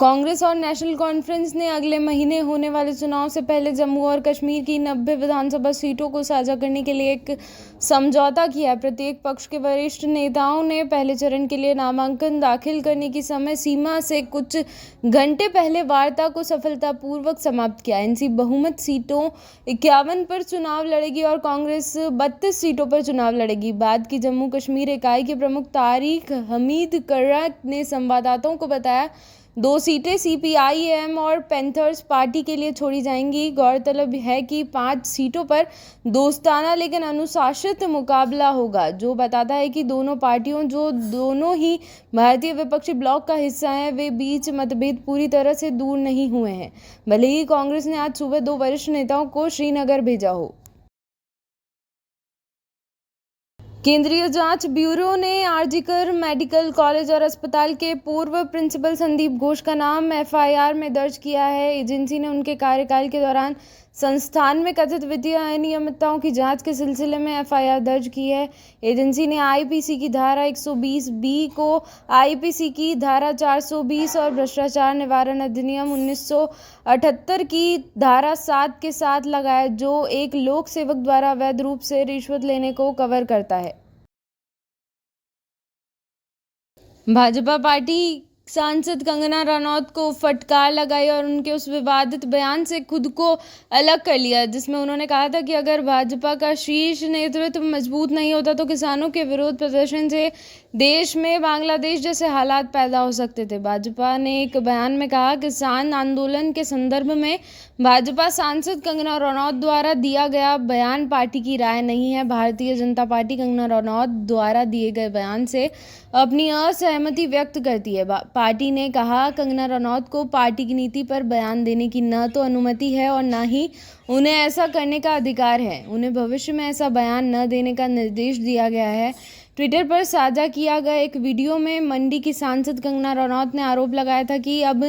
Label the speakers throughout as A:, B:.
A: कांग्रेस और national conference ने अगले महीने होने वाले चुनाव से पहले जम्मू और कश्मीर की 90 विधानसभा सीटों को साझा करने के लिए एक समझौता किया है। प्रत्येक पक्ष के वरिष्ठ नेताओं ने पहले चरण के लिए नामांकन दाखिल करने की समय सीमा से कुछ घंटे पहले वार्ता को सफलतापूर्वक समाप्त किया। एनसी बहुमत सीटों 51 पर चुनाव लड़ेगी और कांग्रेस 32 सीटों पर चुनाव लड़ेगी। बाद की जम्मू कश्मीर इकाई के प्रमुख तारिक हमीद कर्रा ने संवाददाताओं को बताया, 2 सीटें सीपीआईएम और पैंथर्स पार्टी के लिए छोड़ी जाएंगी। गौरतलब है कि 5 सीटों पर दोस्ताना लेकिन अनुशासित मुकाबला होगा, जो बताता है कि दोनों पार्टियों, जो दोनों ही भारतीय विपक्षी ब्लॉक का हिस्सा हैं, वे बीच मतभेद पूरी तरह से दूर नहीं हुए हैं, भले ही कांग्रेस ने आज सुबह 2 वरिष्ठ नेताओं को श्रीनगर भेजा हो। केंद्रीय जांच ब्यूरो ने आरजीकर मेडिकल कॉलेज और अस्पताल के पूर्व प्रिंसिपल संदीप घोष का नाम एफआईआर में दर्ज किया है। एजेंसी ने उनके कार्यकाल के दौरान संस्थान में कथित वित्तीय अनियमितताओं की जांच के सिलसिले में एफआईआर दर्ज की है। एजेंसी ने आईपीसी की धारा 120 बी को आईपीसी की धारा 420 और भ्रष्टाचार निवारण अधिनियम 1978 की धारा 7 के साथ लगाया, जो एक लोक सेवक द्वारा अवैध रूप से रिश्वत लेने को कवर करता है। भाजपा पार्टी सांसद कंगना रनौत को फटकार लगाई और उनके उस विवादित बयान से खुद को अलग कर लिया, जिसमें उन्होंने कहा था कि अगर भाजपा का शीर्ष नेतृत्व मजबूत नहीं होता तो किसानों के विरोध प्रदर्शन से देश में बांग्लादेश जैसे हालात पैदा हो सकते थे। भाजपा ने एक बयान में कहा, किसान आंदोलन के संदर्भ में भाजपा सांसद कंगना रनौत द्वारा दिया गया बयान पार्टी की राय नहीं है। भारतीय जनता पार्टी कंगना रनौत द्वारा दिए गए बयान से अपनी असहमति व्यक्त करती है। पार्टी ने कहा, कंगना रनौत को पार्टी की नीति पर बयान देने की न तो अनुमति है और न ही उन्हें ऐसा करने का अधिकार है। उन्हें भविष्य में ऐसा बयान न देने का निर्देश दिया गया है। ट्विटर पर साझा किया गया एक वीडियो में मंडी की सांसद कंगना रनौत ने आरोप लगाया था कि अब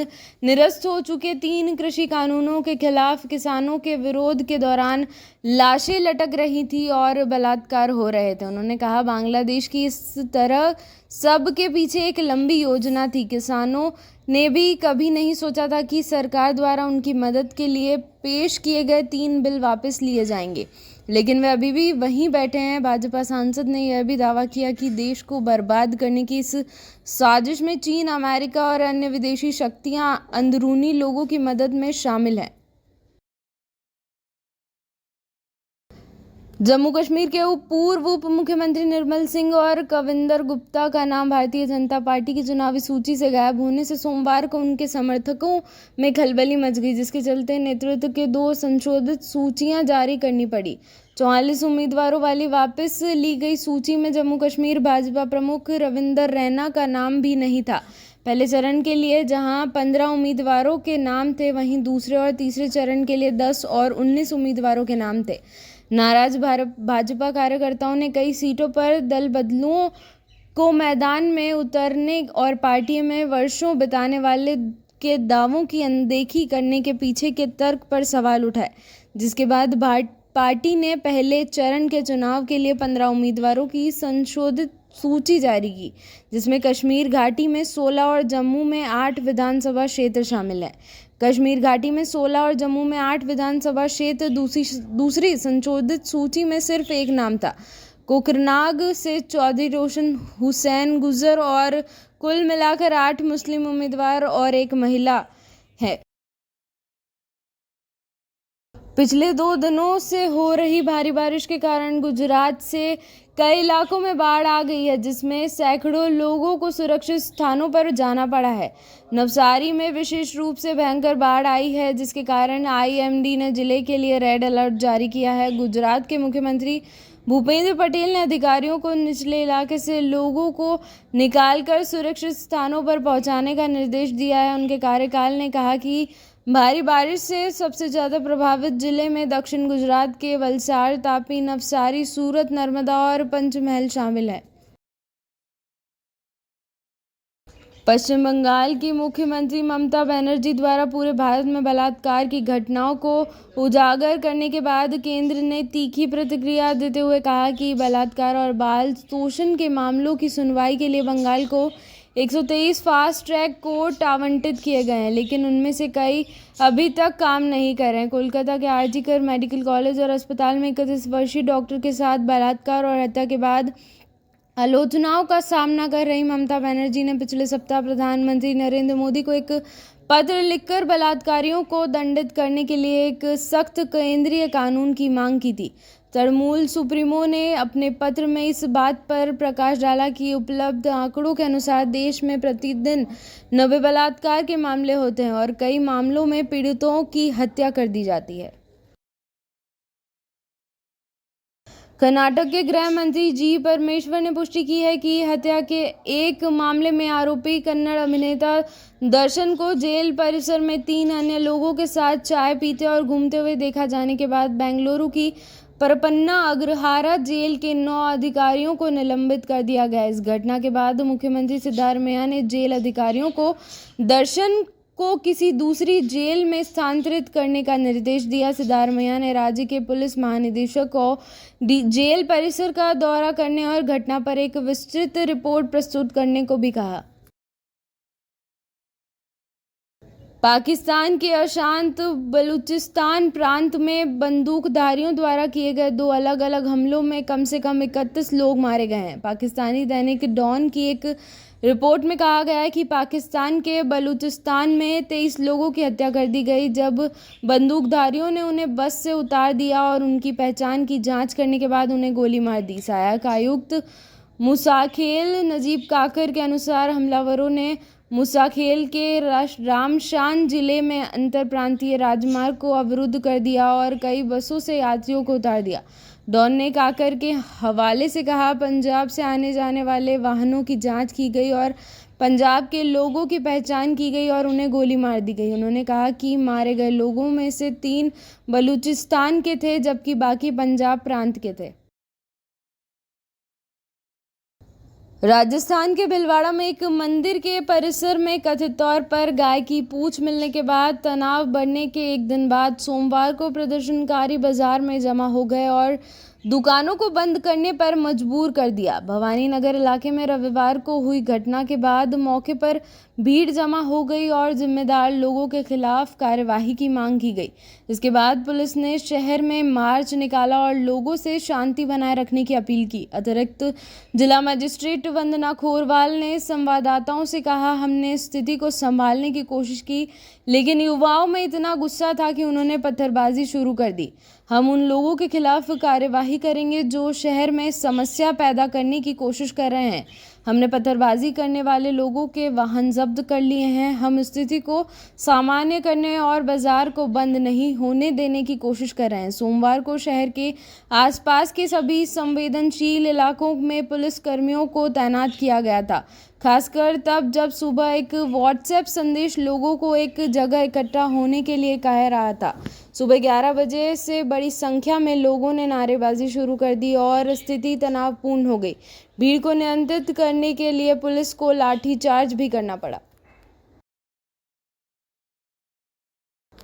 A: निरस्त हो चुके 3 कृषि कानूनों के खिलाफ किसानों के विरोध के दौरान लाशें लटक रही थी और बलात्कार हो रहे थे। उन्होंने कहा, बांग्लादेश की इस तरह सब के पीछे एक लंबी योजना थी। किसानों ने भी कभी नहीं सोचा था कि सरकार द्वारा उनकी मदद के लिए पेश किए गए 3 बिल वापस लिए जाएंगे, लेकिन वे अभी भी वहीं बैठे हैं। भाजपा सांसद ने यह भी दावा किया कि देश को बर्बाद करने की इस साजिश में चीन, अमेरिका और अन्य विदेशी शक्तियां अंदरूनी लोगों की मदद में शामिल हैं। जम्मू कश्मीर के पूर्व उप मुख्यमंत्री निर्मल सिंह और कविंदर गुप्ता का नाम भारतीय जनता पार्टी की चुनावी सूची से गायब होने से सोमवार को उनके समर्थकों में खलबली मच गई, जिसके चलते नेतृत्व के 2 संशोधित सूचियां जारी करनी पड़ी। 44 उम्मीदवारों वाली वापस ली गई सूची में जम्मू कश्मीर भाजपा प्रमुख रविंदर रैना का नाम भी नहीं था। पहले चरण के लिए जहां 15 उम्मीदवारों के नाम थे, वहीं दूसरे और तीसरे चरण के लिए 10 और 19 उम्मीदवारों के नाम थे। नाराज भाजपा कार्यकर्ताओं ने कई सीटों पर दल बदलुओं को मैदान में उतरने और पार्टी में वर्षों बिताने वाले के दावों की अनदेखी करने के पीछे के तर्क पर सवाल उठाए, जिसके बाद पार्टी ने पहले चरण के चुनाव के लिए 15 उम्मीदवारों की संशोधित सूची जारी की, जिसमें कश्मीर घाटी में 16 और जम्मू में 8 विधानसभा क्षेत्र शामिल हैं। कश्मीर घाटी में 16 और जम्मू में 8 विधानसभा क्षेत्र। दूसरी संशोधित सूची में सिर्फ एक नाम था। कोकरनाग से चौधरी रोशन हुसैन गुजर और कुल मिलाकर 8 मुस्लिम उम्मीदवार और एक महिला है। पिछले 2 दिनों से हो रही भारी बारिश के कारण गुजरात से कई इलाकों में बाढ़ आ गई है, जिसमें सैकड़ों लोगों को सुरक्षित स्थानों पर जाना पड़ा है। नवसारी में विशेष रूप से भयंकर बाढ़ आई है, जिसके कारण आईएमडी ने जिले के लिए रेड अलर्ट जारी किया है। गुजरात के मुख्यमंत्री भूपेंद्र पटेल ने अधिकारियों को निचले इलाके से लोगों को निकालकर सुरक्षित स्थानों पर पहुंचाने का निर्देश दिया है। उनके कार्यकाल ने कहा कि भारी बारिश से सबसे ज़्यादा प्रभावित जिले में दक्षिण गुजरात के वलसाड़, तापी, नवसारी, सूरत, नर्मदा और पंचमहल शामिल है। पश्चिम बंगाल की मुख्यमंत्री ममता बनर्जी द्वारा पूरे भारत में बलात्कार की घटनाओं को उजागर करने के बाद केंद्र ने तीखी प्रतिक्रिया देते हुए कहा कि बलात्कार और बाल शोषण के मामलों की सुनवाई के लिए बंगाल को 123 फास्ट ट्रैक कोर्ट आवंटित किए गए हैं, लेकिन उनमें से कई अभी तक काम नहीं कर रहे हैं। कोलकाता के आरजी मेडिकल कॉलेज और अस्पताल में 31 वर्षीय डॉक्टर के साथ बलात्कार और हत्या के बाद आलोचनाओं का सामना कर रही ममता बनर्जी ने पिछले सप्ताह प्रधानमंत्री नरेंद्र मोदी को एक पत्र लिखकर बलात्कारियों को दंडित करने के लिए एक सख्त केंद्रीय कानून की मांग की थी। तृणमूल सुप्रीमो ने अपने पत्र में इस बात पर प्रकाश डाला कि उपलब्ध आंकड़ों के अनुसार देश में प्रतिदिन 90 बलात्कार के मामले होते हैं और कई मामलों में पीड़ितों की हत्या कर दी जाती है। कर्नाटक के गृह मंत्री जी परमेश्वर ने पुष्टि की है कि हत्या के एक मामले में आरोपी कन्नड़ अभिनेता दर्शन को जेल परिसर में 3 अन्य लोगों के साथ चाय पीते और घूमते हुए देखा जाने के बाद बेंगलुरु की परपन्ना अग्रहारा जेल के 9 अधिकारियों को निलंबित कर दिया गया। इस घटना के बाद मुख्यमंत्री सिद्धारमैया ने जेल अधिकारियों को दर्शन को किसी दूसरी जेल में स्थानांतरित करने का निर्देश दिया। सिद्धारमैया ने राज्य के पुलिस महानिदेशक को जेल परिसर का दौरा करने और घटना पर एक विस्तृत रिपोर्ट प्रस्तुत करने को भी कहा। पाकिस्तान के अशांत बलूचिस्तान प्रांत में बंदूकधारियों द्वारा किए गए 2 अलग अलग हमलों में कम से कम 31 लोग मारे गए हैं। पाकिस्तानी दैनिक डॉन की एक रिपोर्ट में कहा गया है कि पाकिस्तान के बलूचिस्तान में 23 लोगों की हत्या कर दी गई जब बंदूकधारियों ने उन्हें बस से उतार दिया और उनकी पहचान की जांच करने के बाद उन्हें गोली मार दी। सहायक आयुक्त मुसाखेल नजीब काकर के अनुसार हमलावरों ने मुसाखेल के रामशान जिले में अंतर प्रांतीय राजमार्ग को अवरुद्ध कर दिया और कई बसों से यात्रियों को उतार दिया। डॉन ने काकर के हवाले से कहा, पंजाब से आने जाने वाले वाहनों की जांच की गई और पंजाब के लोगों की पहचान की गई और उन्हें गोली मार दी गई। उन्होंने कहा कि मारे गए लोगों में से 3 बलूचिस्तान के थे जबकि बाकी पंजाब प्रांत के थे। राजस्थान के भिलवाड़ा में एक मंदिर के परिसर में कथित तौर पर गाय की पूंछ मिलने के बाद तनाव बढ़ने के एक दिन बाद सोमवार को प्रदर्शनकारी बाजार में जमा हो गए और दुकानों को बंद करने पर मजबूर कर दिया। भवानी नगर इलाके में रविवार को हुई घटना के बाद मौके पर भीड़ जमा हो गई और जिम्मेदार लोगों के खिलाफ कार्यवाही की मांग की गई। इसके बाद पुलिस ने शहर में मार्च निकाला और लोगों से शांति बनाए रखने की अपील की। अतिरिक्त जिला मजिस्ट्रेट वंदना खोरवाल ने संवाददाताओं से कहा, हमने स्थिति को संभालने की कोशिश की लेकिन युवाओं में इतना गुस्सा था कि उन्होंने पत्थरबाजी शुरू कर दी। हम उन लोगों के खिलाफ कार्यवाही करेंगे जो शहर में समस्या पैदा करने की कोशिश कर रहे हैं। हमने पत्थरबाजी करने वाले लोगों के वाहन जब्त कर लिए हैं। हम स्थिति को सामान्य करने और बाजार को बंद नहीं होने देने की कोशिश कर रहे हैं। सोमवार को शहर के आसपास के सभी संवेदनशील इलाकों में पुलिस कर्मियों को तैनात किया गया था, खासकर तब जब सुबह एक व्हाट्सएप संदेश लोगों को एक जगह इकट्ठा होने के लिए कह रहा था। सुबह 11 बजे से बड़ी संख्या में लोगों ने नारेबाजी शुरू कर दी और स्थिति तनावपूर्ण हो गई। भीड़ को नियंत्रित करने के लिए पुलिस को लाठीचार्ज भी करना पड़ा।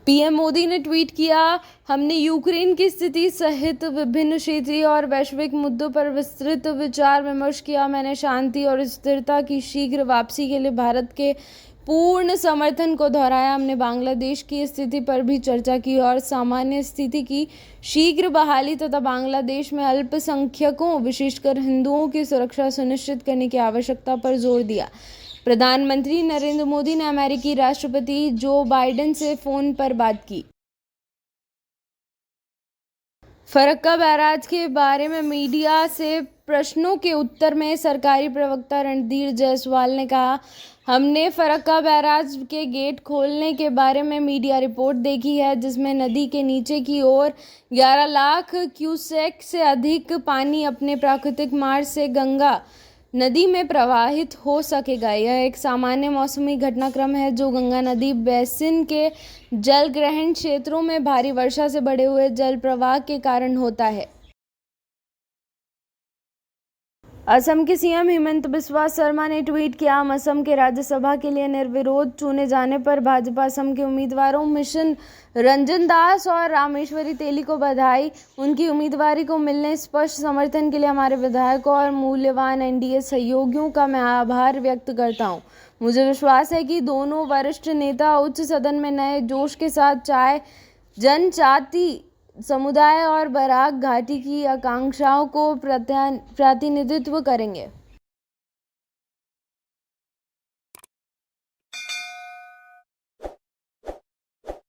A: पीएम मोदी ने ट्वीट किया, हमने यूक्रेन की स्थिति सहित विभिन्न क्षेत्रीय और वैश्विक मुद्दों पर विस्तृत विचार विमर्श किया। मैंने शांति और स्थिरता की शीघ्र वापसी के लिए भारत के पूर्ण समर्थन को दोहराया। हमने बांग्लादेश की स्थिति पर भी चर्चा की और सामान्य स्थिति की शीघ्र बहाली तथा बांग्लादेश में अल्पसंख्यकों विशेषकर हिंदुओं की सुरक्षा सुनिश्चित करने की आवश्यकता पर जोर दिया। प्रधानमंत्री नरेंद्र मोदी ने अमेरिकी राष्ट्रपति जो बाइडेन से फोन पर बात की। फरक्का बैराज के बारे में मीडिया से प्रश्नों के उत्तर में सरकारी प्रवक्ता रणधीर जायसवाल ने कहा, हमने फरक्का बैराज के गेट खोलने के बारे में मीडिया रिपोर्ट देखी है जिसमें नदी के नीचे की ओर 11 लाख क्यूसेक से अधिक पानी अपने प्राकृतिक मार्ग से गंगा नदी में प्रवाहित हो सकेगा। यह एक सामान्य मौसमी घटनाक्रम है जो गंगा नदी बेसिन के जल ग्रहण क्षेत्रों में भारी वर्षा से बढ़े हुए जल प्रवाह के कारण होता है। असम के सीएम हिमंत बिस्वा शर्मा ने ट्वीट किया, हम असम के राज्यसभा के लिए निर्विरोध चुने जाने पर भाजपा असम के उम्मीदवारों मिशन रंजन दास और रामेश्वरी तेली को बधाई। उनकी उम्मीदवारी को मिलने स्पष्ट समर्थन के लिए हमारे विधायकों और मूल्यवान एनडीए सहयोगियों का मैं आभार व्यक्त करता हूं। मुझे विश्वास है कि दोनों वरिष्ठ नेता उच्च सदन में नए जोश के साथ जनजाति समुदाय और बराक घाटी की आकांक्षाओं को प्रतिनिधित्व करेंगे।